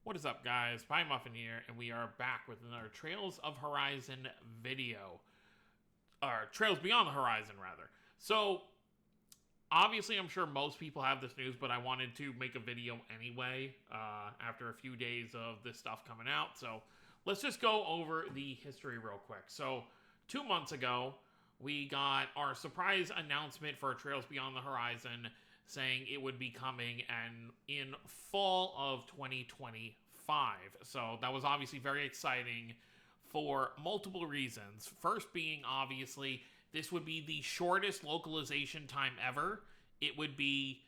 What is up, guys? Pie Muffin here, and we are back with another Trails of Horizon video. Or Trails Beyond the Horizon, rather. So, obviously, I'm sure most people have this news, but I wanted to make a video anyway after a few days of this stuff coming out. So, let's just go over the history real quick. So, 2 months ago, we got our surprise announcement for Trails Beyond the Horizon saying it would be coming and in fall of 2025. So that was obviously very exciting for multiple reasons. First being, obviously, this would be the shortest localization time ever. It would be,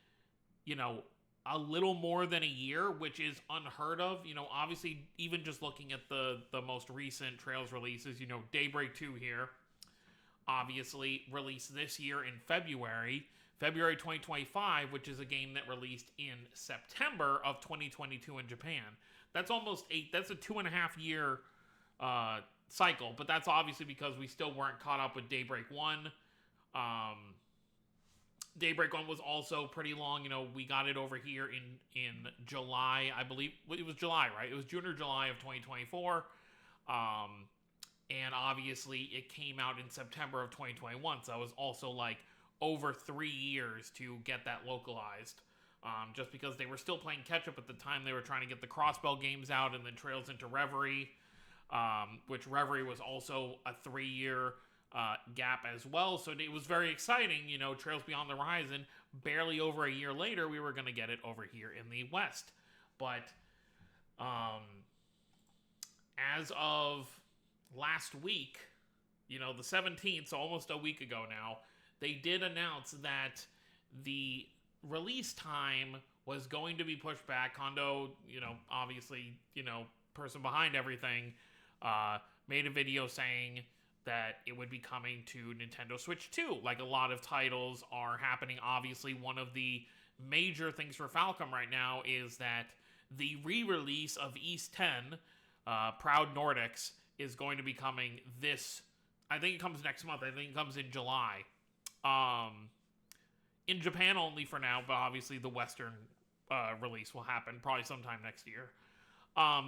a little more than a year, which is unheard of. Obviously, even just looking at the most recent Trails releases, Daybreak 2 here, obviously released this year in February 2025, which is a game that released in September of 2022 in Japan. That's that's a 2.5 year cycle, but that's obviously because we still weren't caught up with Daybreak 1. Daybreak 1 was also pretty long. We got it over here in July, I believe. It was July, right? It was June or July of 2024. And obviously it came out in September of 2021, so it was also like over 3 years to get that localized. Just because they were still playing catch-up at the time. They were trying to get the Crossbell games out and then Trails into Reverie, which Reverie was also a 3-year gap as well. So it was very exciting. Trails Beyond the Horizon, barely over a year later, we were going to get it over here in the West. But as of last week, the 17th, so almost a week ago now, they did announce that the release time was going to be pushed back. Kondo, obviously, person behind everything, made a video saying that it would be coming to Nintendo Switch 2. Like a lot of titles are happening. Obviously, one of the major things for Falcom right now is that the re-release of East 10, Proud Nordics, is going to be coming I think it comes next month. I think it comes in July. In Japan only for now, but obviously the Western release will happen probably sometime next year.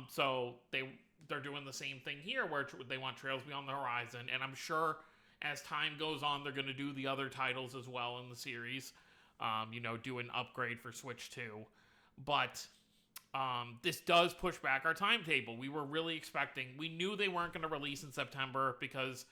So they're doing the same thing here where they want Trails Beyond the Horizon, and I'm sure as time goes on, they're going to do the other titles as well in the series. Do an upgrade for Switch 2. But this does push back our timetable. We were really expecting, we knew they weren't going to release in September because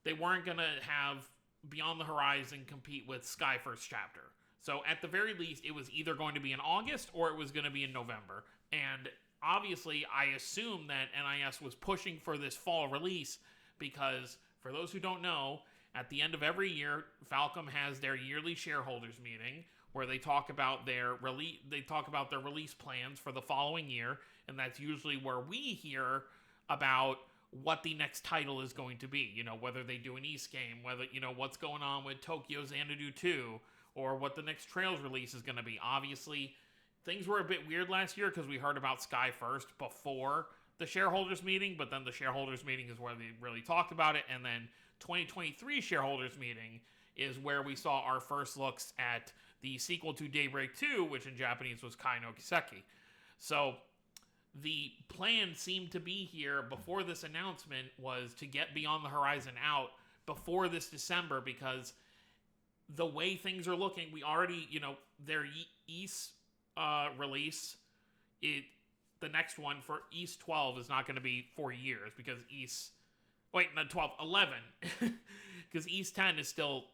they weren't going to have Beyond the Horizon compete with Sky First Chapter. So at the very least, it was either going to be in August or it was going to be in November. And obviously, I assume that NIS was pushing for this fall release because, for those who don't know, at the end of every year, Falcom has their yearly shareholders meeting where they talk about their release plans for the following year, and that's usually where we hear about what the next title is going to be. Whether they do an East game, whether what's going on with Tokyo Xanadu 2, or what the next Trails release is going to be. Obviously, things were a bit weird last year because we heard about Sky First before the shareholders meeting, but then the shareholders meeting is where they really talked about it, and then 2023 shareholders meeting is where we saw our first looks at the sequel to Daybreak 2, which in Japanese was Kai no Kiseki. So the plan seemed to be here before this announcement was to get Beyond the Horizon out before this December, because the way things are looking, we already, their East release, the next one for East 12 is not going to be 4 years because not 12, 11. Because East 10 is still,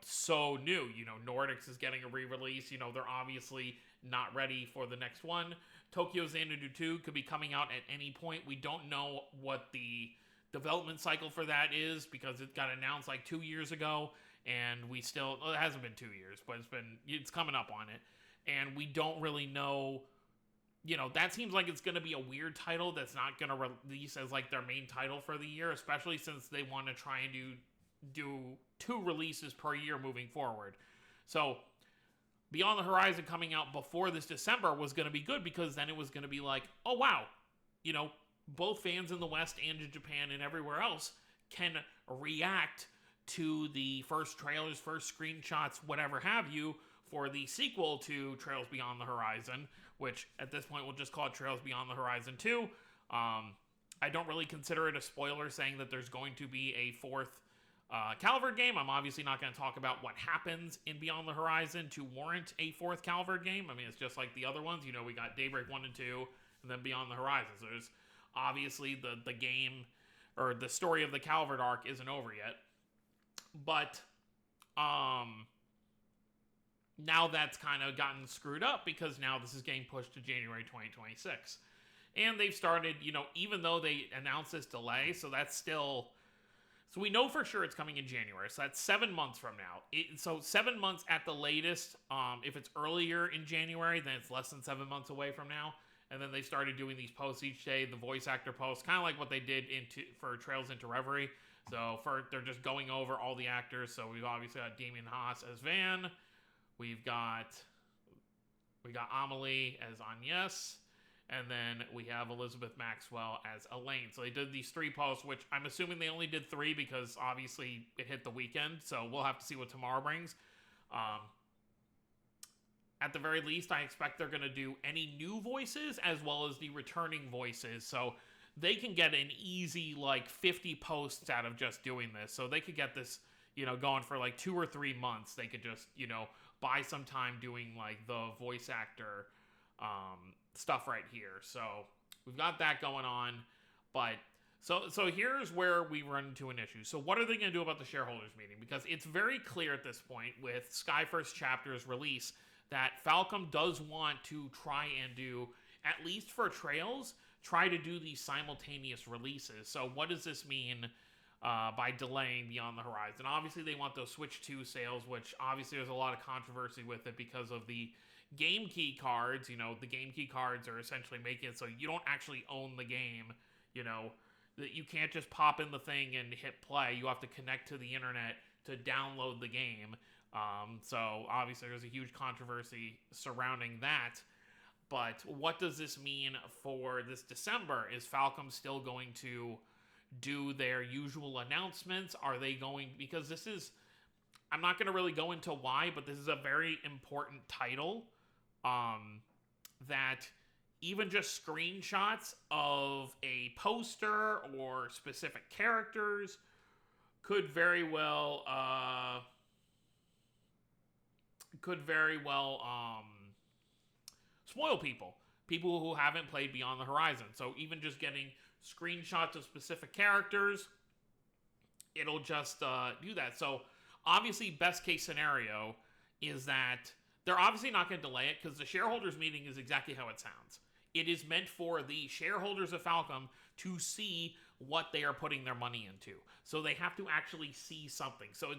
so new. Nordics is getting a re-release. They're obviously not ready for the next one. Tokyo Xanadu 2 could be coming out at any point. We don't know what the development cycle for that is because it got announced like 2 years ago, and it hasn't been 2 years, but it's coming up on it. And we don't really know. That seems like it's going to be a weird title that's not going to release as like their main title for the year, especially since they want to try and do 2 releases per year moving forward. So Beyond the Horizon coming out before this December was going to be good because then it was going to be like, oh wow, both fans in the West and in Japan and everywhere else can react to the first trailers, first screenshots, whatever have you, for the sequel to Trails Beyond the Horizon, which at this point we'll just call it Trails Beyond the Horizon 2. I don't really consider it a spoiler saying that there's going to be a fourth Calvard game. I'm obviously not going to talk about what happens in Beyond the Horizon to warrant a fourth Calvard game. I mean, it's just like the other ones. We got Daybreak 1 and 2, and then Beyond the Horizon. So there's obviously the game, or the story of the Calvard arc isn't over yet. But now that's kind of gotten screwed up because now this is getting pushed to January 2026. And they've started, even though they announced this delay, so that's still... So we know for sure it's coming in January, so that's 7 months from now. So 7 months at the latest. If it's earlier in January, then it's less than 7 months away from now. And then they started doing these posts each day, the voice actor posts, kind of like what they did for Trails into Reverie. So they're just going over all the actors. So we've obviously got Damien Haas as Van. We got Amelie as Agnes. And then we have Elizabeth Maxwell as Elaine. So they did these 3 posts, which I'm assuming they only did 3 because obviously it hit the weekend. So we'll have to see what tomorrow brings. At the very least, I expect they're going to do any new voices as well as the returning voices. So they can get an easy 50 posts out of just doing this. So they could get this, going for 2 or 3 months. They could just, buy some time doing the voice actor stuff right here. So we've got that going on. But so here's where we run into an issue. So what are they going to do about the shareholders meeting? Because it's very clear at this point with Skyfirst Chapter's release that Falcom does want to try and do, at least for Trails, try to do these simultaneous releases. So what does this mean by delaying Beyond the Horizon? Obviously, they want those Switch 2 sales, which obviously there's a lot of controversy with it because of the game key cards. The game key cards are essentially making it so you don't actually own the game. That you can't just pop in the thing and hit play. You have to connect to the internet to download the game. So obviously there's a huge controversy surrounding that. But what does this mean for this December? Is Falcom still going to do their usual announcements? Are they going... Because this is... I'm not going to really go into why, but this is a very important title. That even just screenshots of a poster or specific characters could very well spoil people who haven't played Beyond the Horizon. So even just getting screenshots of specific characters, it'll just do that. So obviously, best case scenario is that they're obviously not going to delay it because the shareholders meeting is exactly how it sounds. It is meant for the shareholders of Falcom to see what they are putting their money into. So they have to actually see something. So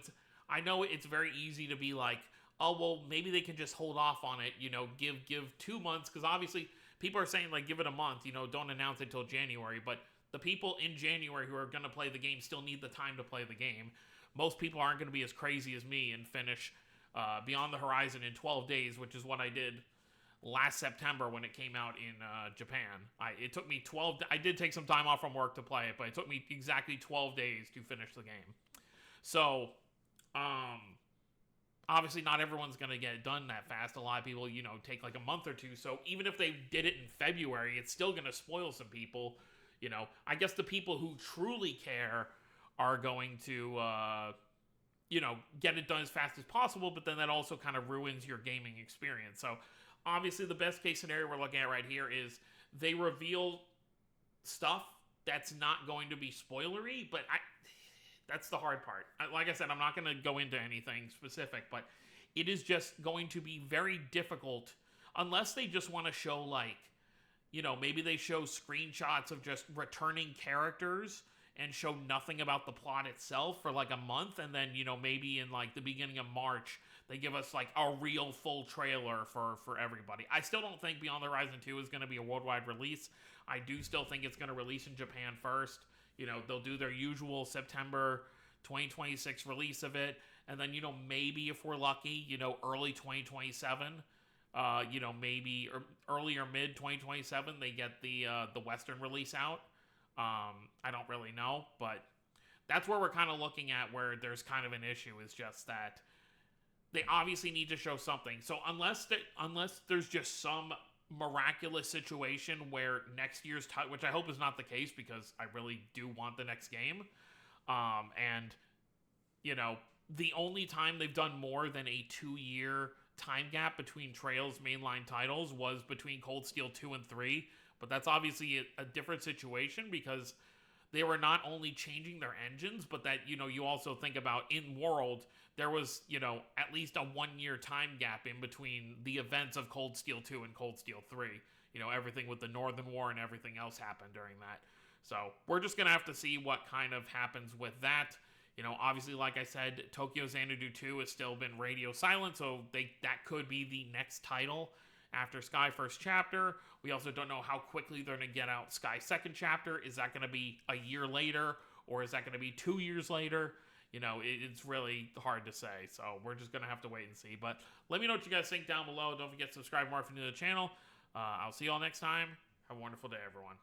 I know it's very easy to be like, oh, well, maybe they can just hold off on it, give 2 months, because obviously people are saying, give it a month, don't announce it till January, but the people in January who are going to play the game still need the time to play the game. Most people aren't going to be as crazy as me and finish Beyond the Horizon in 12 days, which is what I did last September when it came out in Japan. It took me 12... I did take some time off from work to play it, but it took me exactly 12 days to finish the game. So, obviously not everyone's going to get it done that fast. A lot of people, take a month or two. So even if they did it in February, it's still going to spoil some people. I guess the people who truly care are going to, get it done as fast as possible, but then that also kind of ruins your gaming experience. So obviously the best case scenario we're looking at right here is they reveal stuff that's not going to be spoilery, but that's the hard part. Like I said, I'm not going to go into anything specific, but it is just going to be very difficult unless they just want to show maybe they show screenshots of just returning characters and show nothing about the plot itself for a month, and then maybe in the beginning of March they give us a real full trailer for everybody. I still don't think Beyond the Horizon 2 is going to be a worldwide release. I do still think it's going to release in Japan first. They'll do their usual September 2026 release of it, and then maybe if we're lucky, early 2027, maybe early or mid 2027 they get the Western release out. I don't really know, but that's where we're kind of looking at where there's kind of an issue, is just that they obviously need to show something. So unless there's just some miraculous situation where next year's title, which I hope is not the case because I really do want the next game, and you know, the only time they've done more than a 2-year time gap between Trail's mainline titles was between Cold Steel 2 and 3, but that's obviously a different situation because they were not only changing their engines, but that, you know, you also think about in World, there was, you know, at least a 1-year time gap in between the events of Cold Steel 2 and Cold Steel 3. You know, everything with the Northern War and everything else happened during that. So we're just going to have to see what kind of happens with that. You know, obviously, like I said, Tokyo Xanadu 2 has still been radio silent, so that could be the next title after Sky First Chapter. We also don't know how quickly they're going to get out Sky Second Chapter. Is that going to be a year later, or is that going to be 2 years later? You know, it's really hard to say, so we're just going to have to wait and see. But let me know what you guys think down below. Don't forget to subscribe more if you're new to the channel. I'll see you all next time. Have a wonderful day, everyone.